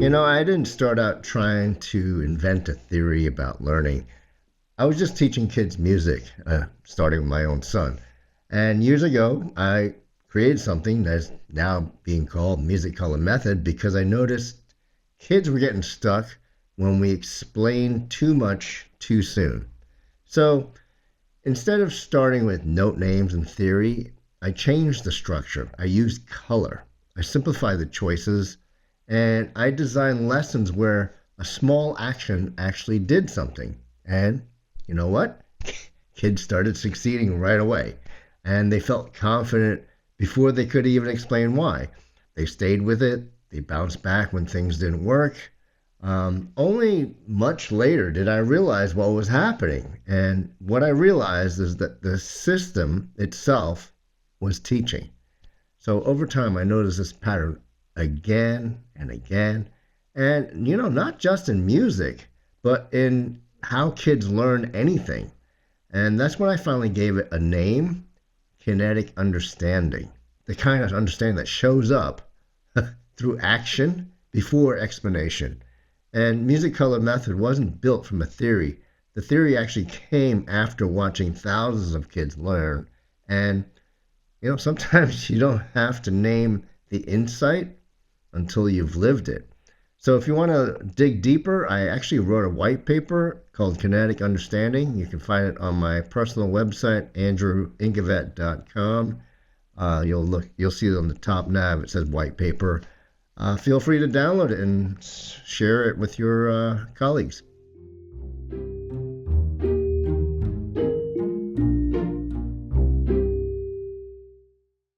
I didn't start out trying to invent a theory about learning. I was just teaching kids music, starting with my own son. And years ago, I created something that's now being called Musicolor method because I noticed kids were getting stuck when we explained too much too soon. So instead of starting with note names and theory, I changed the structure. I used color. I simplified the choices, and I designed lessons where a small action actually did something. And you know what? Kids started succeeding right away. And they felt confident before they could even explain why. They stayed with it, they bounced back when things didn't work. Only much later did I realize what was happening. And what I realized is that the system itself was teaching. So over time, I noticed this pattern again and again. And, not just in music, but in how kids learn anything. And that's when I finally gave it a name, Kinetic Understanding. The kind of understanding that shows up through action before explanation. And Music Color Method wasn't built from a theory. The theory actually came after watching thousands of kids learn. And, sometimes you don't have to name the insight until you've lived it. So if you want to dig deeper, I actually wrote a white paper called Kinetic Understanding. You can find it on my personal website, andrewingevet.com. You'll see it on the top nav. It says white paper. Feel free to download it and share it with your colleagues.